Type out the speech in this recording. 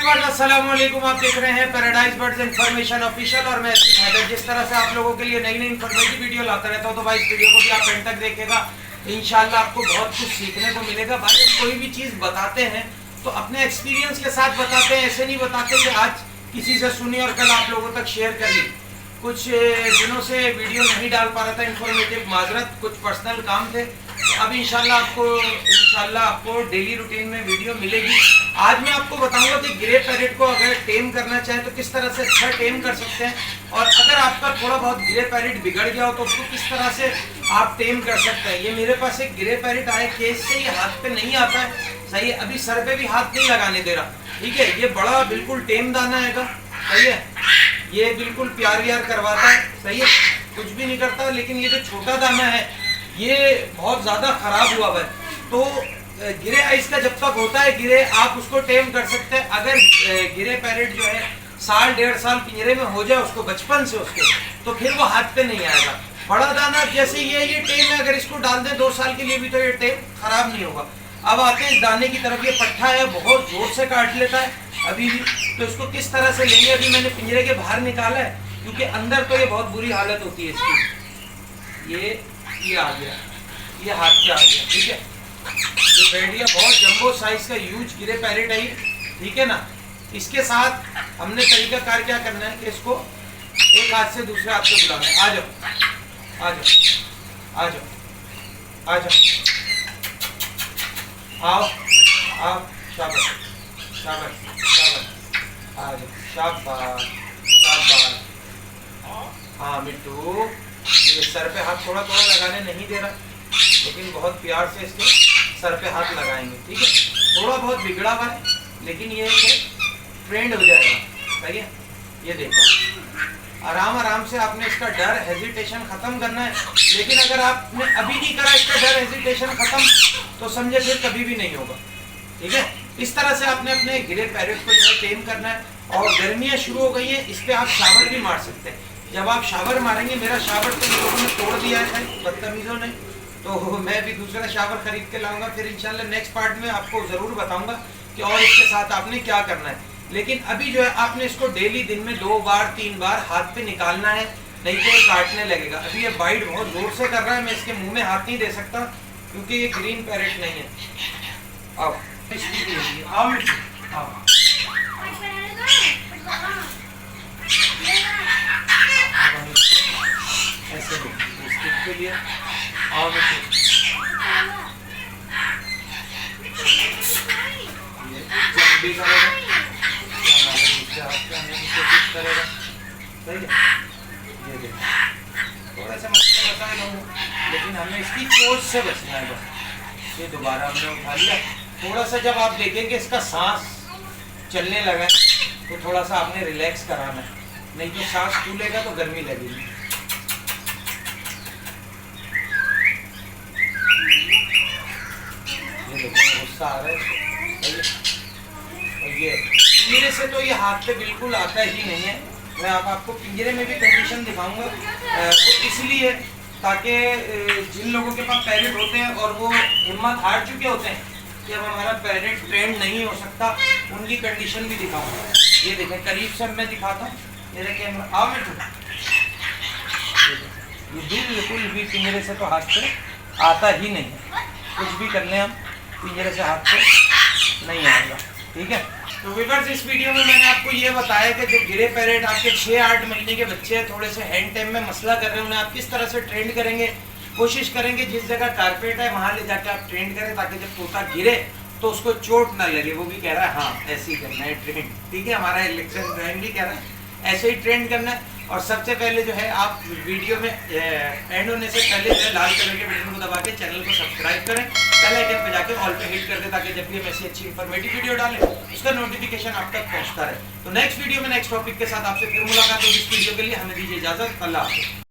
Viewers अस्सलाम वालेकुम। आप देख रहे हैं पैराडाइज बर्ड्स इन्फॉर्मेशन ऑफिशियल और मैं हैदर। जिस तरह से आप लोगों के लिए नई नई इन्फॉर्मेटिव वीडियो लाता रहता हूं, तो भाई इस वीडियो को भी आप एंड तक देखिएगा। इंशाल्लाह आपको बहुत कुछ सीखने को मिलेगा। भाई हम कोई भी चीज़ बताते हैं तो अपने एक्सपीरियंस के साथ बताते हैं, ऐसे नहीं बताते कि आज किसी से सुनी और कल आप लोगों तक शेयर कर ली। कुछ दिनों से वीडियो नहीं डाल पा रहा था, इन्फॉर्मेटिव माजरत, कुछ पर्सनल काम थे। अब इंशाल्लाह आपको डेली रूटीन में वीडियो मिलेगी। आज मैं आपको बताऊंगा कि ग्रे पैरेट को अगर टेम करना चाहें तो किस तरह से अच्छा टेम कर सकते हैं, और अगर आपका थोड़ा बहुत ग्रे पैरेट बिगड़ गया हो तो उसको किस तरह से आप टेम कर सकते हैं। ये मेरे पास एक ग्रे पैरेट आया केस से, ये हाथ पे नहीं आता है, सही है। अभी सर पे भी हाथ नहीं लगाने दे रहा, ठीक है। ये बड़ा बिल्कुल टेम दाना है, सही है। ये बिल्कुल प्यार व्यार करवाता है, सही है, कुछ भी नहीं करता। लेकिन ये जो छोटा दाना है ये बहुत ज़्यादा ख़राब हुआ है। तो गिरे आइस का जब तक होता है गिरे, आप उसको टेम कर सकते हैं। अगर गिरे पैरेट जो है साल डेढ़ साल पिंजरे में हो जाए उसको बचपन से उसके, तो फिर वो हाथ पे नहीं आएगा। बड़ा दाना जैसे ये टेम है, अगर इसको डाल दें 2 साल के लिए भी तो ये टेम खराब नहीं होगा। अब आते हैं इस दाने की तरफ। ये पट्ठा है, बहुत जोर से काट लेता है अभी भी। तो इसको किस तरह से लेंगे, अभी मैंने पिंजरे के बाहर निकाला है क्योंकि अंदर तो ये बहुत बुरी हालत होती है इसकी। ये आ गया, ये हाथ पे आ गया, ठीक है। ये बैठ गया, बहुत जंबो साइज का ह्यूज गिरे पैरेट है ये, ठीक है ना। इसके साथ हमने तरीकाकार क्या करना है कि इसको एक हाथ से दूसरे हाथ से बुलाना है। आ जाओ आ जाओ आ जाओ आ जाओ, आओ आओ, शाबाश शाबाश शाबाश, आ जाओ, शाबाश शाबाश। हाँ मिट्टू, ये सर पे हाथ थोड़ा थोड़ा लगाने नहीं दे रहा, लेकिन बहुत प्यार से इसके सर पे हाथ लगाएंगे, ठीक है। थोड़ा बहुत बिगड़ा हुआ है लेकिन ये ट्रेंड हो जाएगा, सही है। ये देखो, आराम आराम से आपने इसका डर हेजिटेशन खत्म करना है। लेकिन अगर आपने अभी नहीं करा इसका डर हेजिटेशन खत्म, तो समझे फिर कभी भी नहीं होगा, ठीक है। इस तरह से आपने अपने गिरे पैरेट को जो है टेम करना है। और गर्मियाँ शुरू हो गई है, इस पर आप शावर भी मार सकते हैं। जब आप शावर मारेंगे, मेरा शावर तो लोगों ने तोड़ दिया है बदतमीज़ों ने, तो मैं भी दूसरा शावर खरीद के लाऊंगा। फिर इंशाल्लाह नेक्स्ट पार्ट में आपको ज़रूर बताऊंगा कि और इसके साथ आपने क्या करना है। लेकिन अभी जो है आपने इसको डेली दिन में 2 बार 3 बार हाथ पे निकालना है, नहीं तो ये काटने लगेगा। अभी ये बाइट बहुत ज़ोर से कर रहा है, मैं इसके मुँह में हाथ नहीं दे सकता क्योंकि ये ग्रीन पैरेट नहीं है। आओ आओ आओ, ऐसे स्टिक के लिए और भी करेगा, दूसरे हाथ पे आने की कोशिश करेगा, सही है। ये देखो, थोड़ा सा मसला बता रहा हूँ, लेकिन हमें इसकी चोट से बचना है बस। ये दोबारा हमने उठा लिया। थोड़ा सा जब आप देखेंगे इसका सांस चलने लगा तो थोड़ा सा आपने रिलैक्स कराना है, नहीं तो सांस फूलेगा तो गर्मी लगेगी। ये देखो गुस्सा आ रहा है। ये पिंजरे से तो ये हाथ पे बिल्कुल आता ही नहीं है। मैं आपको पिंजरे में भी कंडीशन दिखाऊंगा, वो इसलिए ताकि जिन लोगों के पास पैरेट होते हैं और वो हिम्मत हार चुके होते हैं कि अब हमारा पैरेट ट्रेंड नहीं हो सकता, उनकी कंडीशन भी दिखाऊंगा। ये देखें, करीब से मैं दिखाता हूँ, मेरे कैमरा आओ मैं ये बिल्कुल भी पिंजरे से तो हाथ से आता ही नहीं है। कुछ भी कर लें हम, पिंजरे से हाथ से नहीं आएगा, ठीक है। तो व्यूअर्स, इस वीडियो में मैंने आपको ये बताया कि जो गिरे पैरेट आपके 6-8 महीने के बच्चे हैं, थोड़े से हैंड टाइम में मसला कर रहे हैं, उन्हें आप किस तरह से ट्रेंड करेंगे। कोशिश करेंगे जिस जगह कारपेट है वहाँ ले जाकर आप ट्रेंड करें, ताकि जब तोता गिरे तो उसको चोट ना लगे। वो भी कह रहा है हाँ ऐसे ही करना है ट्रेंड, ठीक है। हमारा इलेक्शन ड्राइंग भी कह रहा है ऐसे ही ट्रेंड करना है। और सबसे पहले जो है आप वीडियो में एंड होने से पहले जो है लाल कलर के बटन को दबा के चैनल को सब्सक्राइब करें, बेल आइकन पे जाकर ऑल पे हिट कर दें, ताकि जब भी हम ऐसी अच्छी इन्फॉर्मेटिव वीडियो डालें उसका नोटिफिकेशन आप तक पहुंचता रहे। तो नेक्स्ट वीडियो में नेक्स्ट टॉपिक के साथ आपसे फिर मुलाकात होगी। इस वीडियो के लिए हमें दीजिए इजाजत। अल्लाह हाफ़िज़।